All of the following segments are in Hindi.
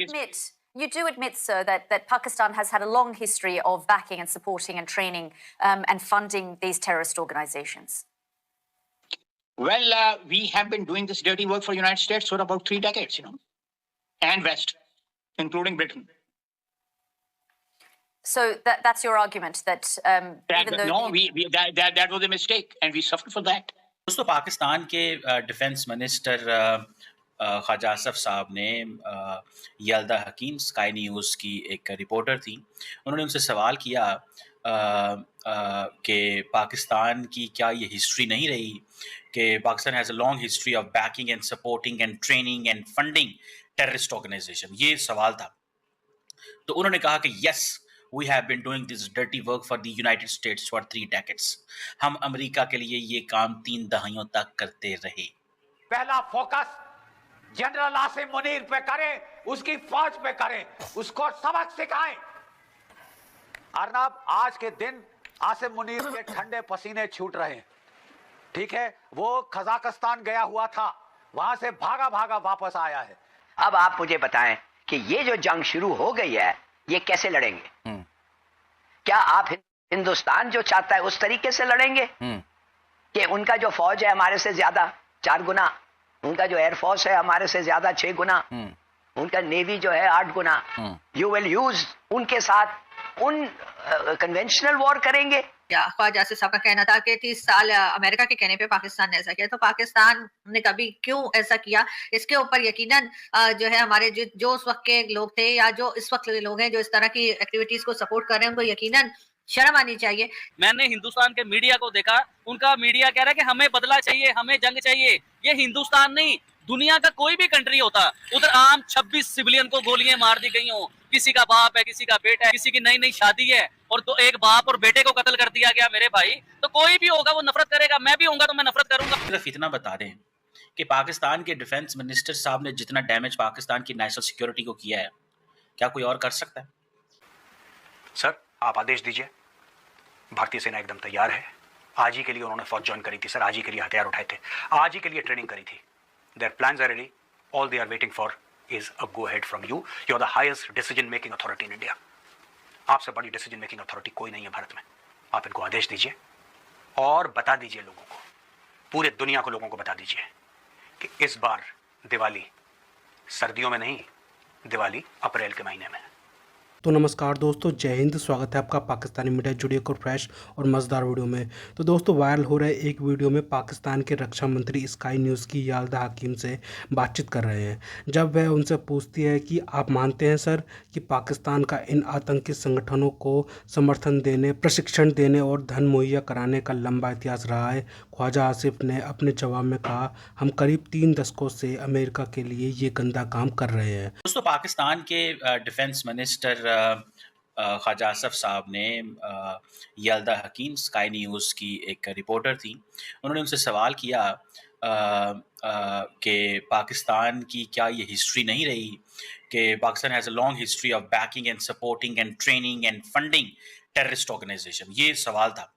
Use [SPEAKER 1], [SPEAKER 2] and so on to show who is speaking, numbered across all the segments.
[SPEAKER 1] admit, sir, that Pakistan has had a long history of backing and supporting and training and funding these terrorist organizations.
[SPEAKER 2] Well, we have been doing this dirty work for the United States for about 3 decades, and West, including Britain.
[SPEAKER 1] So that's your argument that even though
[SPEAKER 2] that was a mistake, and we suffered for that.
[SPEAKER 3] दोस्तों, पाकिस्तान के डिफेंस मिनिस्टर ख्वाजा आसिफ साहब ने यल्दा हकीम स्काई न्यूज़ की एक रिपोर्टर थी, उन्होंने उनसे सवाल किया कि पाकिस्तान की क्या ये हिस्ट्री नहीं रही कि Pakistan has a long history of backing and supporting and training and funding terrorist organization, ये सवाल था। तो उन्होंने कहा कि yes, we have been doing this dirty work for the United States for 3 decades. हम अमेरिका के लिए ये काम 3 दहाइयों तक करते रहे।
[SPEAKER 4] पहला फोकस जनरल आसिम मुनीर पे करें, उसकी फौज पे करें, उसको सबक सिखाएं। अर्नब, आज के दिन आसिम मुनीर के ठंडे पसीने छूट रहे हैं, ठीक है? वो कजाकिस्तान गया हुआ था, वहां से भागा भागा वापस आया है।
[SPEAKER 5] अब आप मुझे बताएं कि ये जो जंग शुरू हो गई है, ये कैसे लड़ेंगे? क्या आप हिंदुस्तान जो चाहता है उस तरीके से लड़ेंगे कि उनका जो फौज है हमारे से ज्यादा 4 गुना, उनका जो एयरफोर्स है हमारे से ज्यादा 6 गुना, उनका नेवी जो है 8 गुना, यू विल यूज उनके साथ उन कन्वेंशनल वॉर करेंगे?
[SPEAKER 6] ख्वाजा आसिफ साहब का कहना था कि 30 साल अमेरिका के कहने पे पाकिस्तान ने ऐसा किया, तो पाकिस्तान ने कभी क्यों ऐसा किया? इसके ऊपर यकीनन जो है हमारे जो उस वक्त के लोग थे या जो इस वक्त के लोग हैं जो इस तरह की एक्टिविटीज को सपोर्ट कर रहे हैं, उनको यकीनन शर्म आनी चाहिए।
[SPEAKER 7] मैंने हिंदुस्तान के मीडिया को देखा, उनका मीडिया कह रहा है कि हमें बदला चाहिए, हमें जंग चाहिए। ये हिंदुस्तान नहीं, दुनिया का कोई भी कंट्री होता, उधर आम 26 सिविलियन को गोलियां मार दी गई हो, किसी का बाप है, किसी का बेटा है, किसी की नई नई शादी है और तो एक बाप और बेटे को कत्ल कर दिया गया मेरे भाई, तो कोई भी होगा वो नफरत करेगा। मैं भी होऊंगा तो मैं नफरत करूंगा।
[SPEAKER 3] सिर्फ इतना बता दें कि पाकिस्तान के डिफेंस मिनिस्टर साहब ने जितना डैमेज पाकिस्तान की नेशनल सिक्योरिटी को किया है, क्या कोई और कर सकता है?
[SPEAKER 8] सर, आप आदेश दीजिए। भारतीय सेना एकदम तैयार है। आज ही के लिए उन्होंने फौज ज्वाइन करी थी सर, आज ही के लिए हथियार उठाए थे, आज ही के लिए ट्रेनिंग करी थी। Their plans are ready. All they are waiting for is a go ahead from you. You are the highest decision making authority in India. आपसे बड़ी डिसीजन मेकिंग अथॉरिटी कोई नहीं है भारत में। आप इनको आदेश दीजिए और बता दीजिए लोगों को, पूरे दुनिया को लोगों को बता दीजिए कि इस बार दिवाली सर्दियों में नहीं, दिवाली अप्रैल के महीने में।
[SPEAKER 9] तो नमस्कार दोस्तों, जय हिंद। स्वागत है आपका पाकिस्तानी मीडिया जुड़े को फ्रेश और मज़ेदार वीडियो में। तो दोस्तों, वायरल हो रहे एक वीडियो में पाकिस्तान के रक्षा मंत्री स्काई न्यूज़ की यल्दा हकीम से बातचीत कर रहे हैं। जब वह उनसे पूछती है कि आप मानते हैं सर कि पाकिस्तान का इन आतंकी संगठनों को समर्थन देने, प्रशिक्षण देने और धन मुहैया कराने का लंबा इतिहास रहा है। ख्वाजा आसिफ ने अपने जवाब में कहा, हम करीब 3 दशकों से अमेरिका के लिए ये गंदा काम कर रहे हैं।
[SPEAKER 3] दोस्तों, पाकिस्तान के डिफेंस मिनिस्टर ख्वाजा आसिफ साहब ने यल्दा हकीम स्काई न्यूज़ की एक रिपोर्टर थी, उन्होंने उनसे सवाल किया कि पाकिस्तान की क्या ये हिस्ट्री नहीं रही कि Pakistan has a long history of backing and supporting and training and funding terrorist organization, ये सवाल था।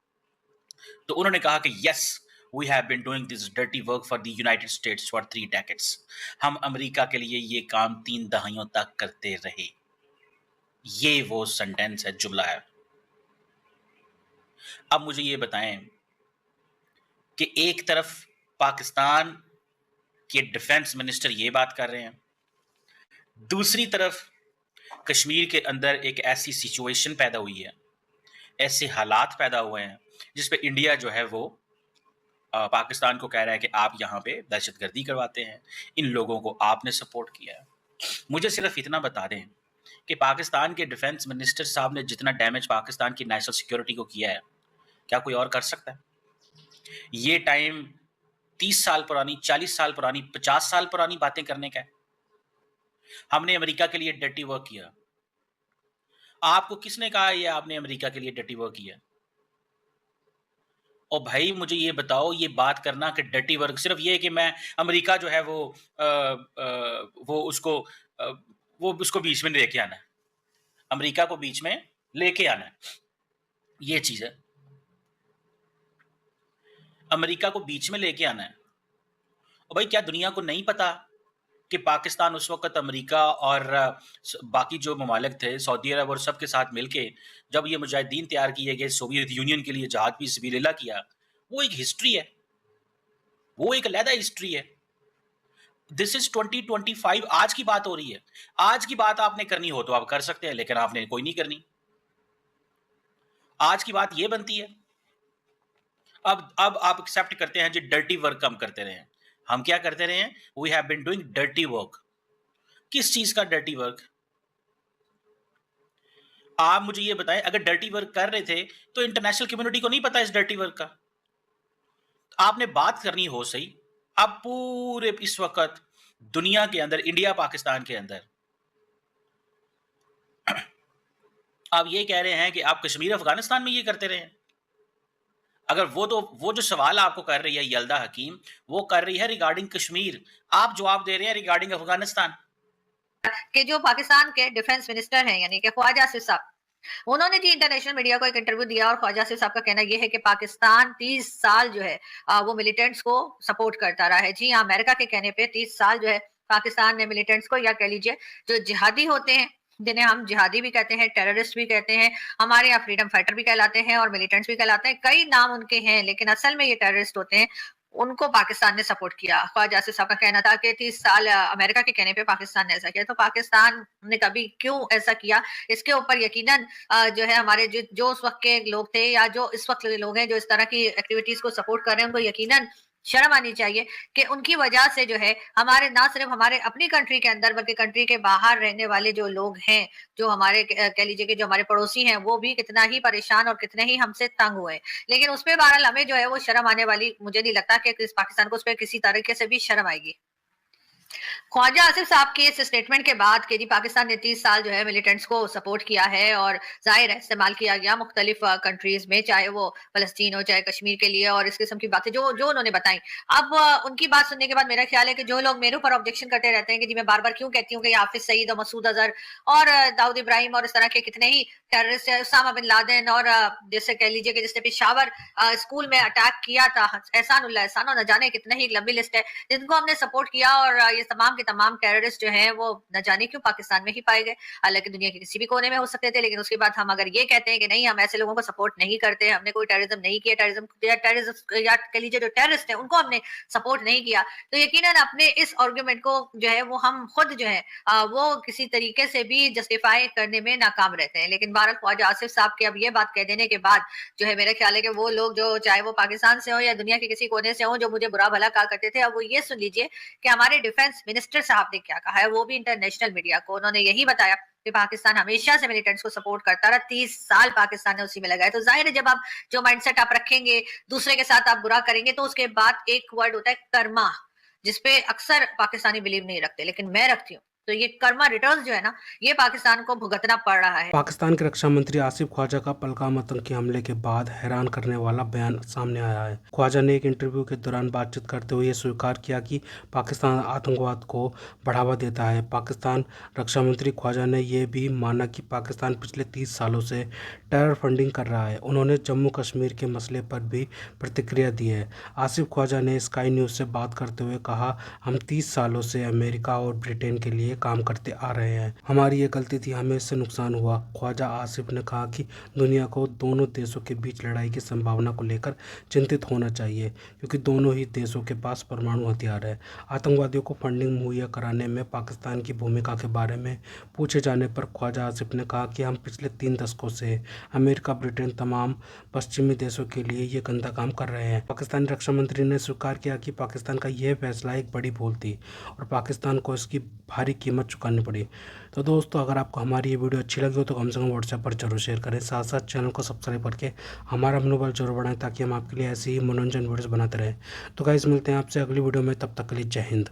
[SPEAKER 3] तो उन्होंने कहा कि yes, we have been doing this dirty work for the United States for 3 decades. हम अमेरिका के लिए ये काम 3 दहाइयों तक करते रहे। ये वो सेंटेंस है, जुमला है। अब मुझे ये बताएं कि एक तरफ पाकिस्तान के डिफेंस मिनिस्टर ये बात कर रहे हैं, दूसरी तरफ कश्मीर के अंदर एक ऐसी सिचुएशन पैदा हुई है, ऐसे हालात पैदा हुए हैं जिस पे इंडिया जो है वो पाकिस्तान को कह रहा है कि आप यहाँ पे दहशतगर्दी करवाते हैं, इन लोगों को आपने सपोर्ट किया है। मुझे सिर्फ इतना बता दें कि पाकिस्तान के डिफेंस मिनिस्टर साहब ने जितना डैमेज पाकिस्तान की नेशनल सिक्योरिटी को किया है, क्या कोई और कर सकता है? ये टाइम 30 साल पुरानी, 40 साल पुरानी, 50 साल पुरानी बातें करने का है। हमने अमेरिका के लिए डर्टी वर्क किया। आपको किसने कहा ये आपने अमेरिका के लिए डर्टी वर्क किया? और भाई मुझे ये बताओ, ये बात करना कि डर्टी वर्क सिर्फ ये कि मैं अमेरिका जो है वो उसको बीच में लेके आना है, अमेरिका को बीच में लेके आना है, ये चीज है। अमेरिका को बीच में लेके आना है। और भाई क्या दुनिया को नहीं पता कि पाकिस्तान उस वक्त अमेरिका और बाकी जो ममालिक थे, सऊदी अरब और सबके साथ मिलके जब ये मुजाहिदीन तैयार किए गए, सोवियत यूनियन के लिए जहाद फी सबीलिल्लाह किया, वो एक हिस्ट्री है, वो एक अलहदा हिस्ट्री है। दिस इज 2025, आज की बात हो रही है। आज की बात आपने करनी हो तो आप कर सकते हैं, लेकिन आपने कोई नहीं करनी। आज की बात ये बनती है, अब आप एक्सेप्ट करते हैं जी डर्टी वर्क हम करते रहे हैं। हम क्या करते रहे हैं? We have been doing dirty work. किस चीज का डर्टी वर्क? आप मुझे ये बताएं, अगर डर्टी वर्क कर रहे थे तो इंटरनेशनल कम्युनिटी को नहीं पता इस डर्टी वर्क का? आपने बात करनी हो सही। अब पूरे इस वक्त दुनिया के अंदर, इंडिया पाकिस्तान के अंदर आप ये कह रहे हैं कि आप कश्मीर अफगानिस्तान में ये करते रहे हैं। अगर वो जो सवाल आपको कर रही है यल्दा हकीम, वो कर रही है रिगार्डिंग कश्मीर, आप जवाब दे रहे हैं रिगार्डिंग अफगानिस्तान।
[SPEAKER 6] कि जो पाकिस्तान के डिफेंस मिनिस्टर हैं यानी कि ख्वाजा आसिफ साहब, उन्होंने जी इंटरनेशनल मीडिया को एक इंटरव्यू दिया और ख्वाजा आसिफ साहब का कहना यह है कि पाकिस्तान 30 साल जो है वो मिलिटेंट्स को सपोर्ट करता रहा है। जी हाँ, अमेरिका के कहने पे 30 साल जो है पाकिस्तान ने मिलिटेंट्स को, या कह लीजिए जो जिहादी होते हैं, जिन्हें हम जिहादी भी कहते हैं, टेररिस्ट भी कहते हैं, हमारे यहाँ फ्रीडम फाइटर भी कहलाते हैं और मिलिटेंट्स भी कहलाते हैं, कई नाम उनके हैं, लेकिन असल में ये टेररिस्ट होते हैं। उनको पाकिस्तान ने सपोर्ट किया। ख्वाजा आसिफ साहब का कहना था कि 30 साल अमेरिका के कहने पे पाकिस्तान ने ऐसा किया, तो पाकिस्तान ने कभी क्यों ऐसा किया, इसके ऊपर यकीनन जो है हमारे जो उस वक्त के लोग थे या जो इस वक्त लोग हैं जो इस तरह की एक्टिविटीज को सपोर्ट कर रहे हैं, उनको यकीनन शर्म आनी चाहिए कि उनकी वजह से जो है हमारे, ना सिर्फ हमारे अपनी कंट्री के अंदर बल्कि कंट्री के बाहर रहने वाले जो लोग हैं, जो हमारे कह लीजिए कि जो हमारे पड़ोसी हैं, वो भी कितना ही परेशान और कितने ही हमसे तंग हुए। लेकिन उसपे बहरहाल हमें जो है वो शर्म आने वाली मुझे नहीं लगता कि पाकिस्तान को उस पर किसी तरीके से भी शर्म आएगी। ख्वाजा आसिफ साहब के इस स्टेटमेंट के बाद कि जी पाकिस्तान ने 30 साल जो है मिलिटेंट्स को सपोर्ट किया है और जाहिर है इस्तेमाल किया गया मुख्तलिफ कंट्रीज में, चाहे वो फलस्तीन हो चाहे कश्मीर के लिए, और इस किस्म की बातें जो उन्होंने बताई। अब उनकी बात सुनने के बाद मेरा ख्याल है कि जो लोग मेरे ऊपर ऑब्जेक्शन करते रहते हैं कि जी मैं बार बार क्यों कहती हूँ कि हाफिज सईद और मसूद अजहर और दाऊद इब्राहिम और इस तरह के कितने ही टेररिस्ट है, उसामा बिन लादेन और जैसे कह लीजिए कि जिसने पेशावर स्कूल में अटैक किया था, एहसानुल्लाह एहसान, न जाने कितने ही लंबी लिस्ट है जिनको हमने सपोर्ट किया, और ये तमाम के तमाम टेररिस्ट जो हैं वो न जाने क्यों पाकिस्तान में ही पाए गए। हालांकि दुनिया के किसी भी कोने में हो सकते थे, लेकिन उसके बाद हम अगर ये कहते हैं कि नहीं हम ऐसे लोगों को सपोर्ट नहीं करते, हमने कोई टेररिज्म नहीं किया, टेररिज्म या कह लीजिए जो टेररिस्ट है उनको हमने सपोर्ट नहीं किया, तो यकीनन अपने इस आर्गुमेंट को जो है वो हम खुद जो है वो किसी तरीके से भी जस्टिफाई करने में नाकाम रहते हैं। लेकिन बहरहाल ख्वाजा आसिफ साहब के अब ये बात कह देने के बाद जो है मेरा ख्याल है कि वो लोग जो चाहे वो पाकिस्तान से हो या दुनिया के किसी कोने से हो जो मुझे बुरा भला कहा करते थे, अब वो ये सुन लीजिए कि हमारे डिफेंस मिनिस्टर साहब ने क्या कहा है, वो भी इंटरनेशनल मीडिया को। उन्होंने यही बताया कि पाकिस्तान हमेशा से मिलिटेंट्स को सपोर्ट करता रहा, 30 साल पाकिस्तान ने उसी में लगाया। तो जाहिर है जब आप जो माइंडसेट आप रखेंगे, दूसरे के साथ आप बुरा करेंगे, तो उसके बाद एक वर्ड होता है कर्मा, जिसपे अक्सर पाकिस्तानी बिलीव नहीं रखते, लेकिन मैं रखती हूँ। तो ये कर्मा रिटर्न्स जो है ना, ये पाकिस्तान को भुगतना पड़ रहा है।
[SPEAKER 9] पाकिस्तान के रक्षा मंत्री आसिफ ख्वाजा का पहलगाम आतंकी हमले के बाद हैरान करने वाला बयान सामने आया है। ख्वाजा ने एक इंटरव्यू के दौरान बातचीत करते हुए स्वीकार किया कि पाकिस्तान आतंकवाद को बढ़ावा देता है। पाकिस्तान रक्षा मंत्री ख्वाजा ने यह भी माना कि पाकिस्तान पिछले 30 सालों से टेरर फंडिंग कर रहा है। उन्होंने जम्मू कश्मीर के मसले पर भी प्रतिक्रिया दी है। आसिफ ख्वाजा ने स्काई न्यूज़ से बात करते हुए कहा, हम 30 सालों से अमेरिका और ब्रिटेन के लिए काम करते आ रहे हैं, हमारी ये गलती थी, हमें इससे नुकसान हुआ। ख्वाजा आसिफ ने कहा कि दुनिया को दोनों देशों के बीच लड़ाई की संभावना को लेकर चिंतित होना चाहिए, क्योंकि दोनों ही देशों के पास परमाणु हथियार है। आतंकवादियों को फंडिंग मुहैया कराने में पाकिस्तान की भूमिका के बारे में पूछे जाने पर ख्वाजा आसिफ ने कहा कि हम पिछले 3 दशकों से अमेरिका, ब्रिटेन, तमाम पश्चिमी देशों के लिए ये गंदा काम कर रहे हैं। पाकिस्तानी रक्षा मंत्री ने स्वीकार किया कि पाकिस्तान का यह फैसला एक बड़ी भूल थी और पाकिस्तान को इसकी भारी कीमत चुकानी पड़ी। तो दोस्तों, अगर आपको हमारी ये वीडियो अच्छी लगी हो तो कम से कम व्हाट्सएप पर जरूर शेयर करें, साथ साथ चैनल को सब्सक्राइब करके हमारा मनोबल जरूर बढ़ाएं ताकि हम आपके लिए ऐसी ही मनोरंजन वीडियोस बनाते रहें। तो गाइस, मिलते हैं आपसे अगली वीडियो में, तब तक के लिए जय हिंद।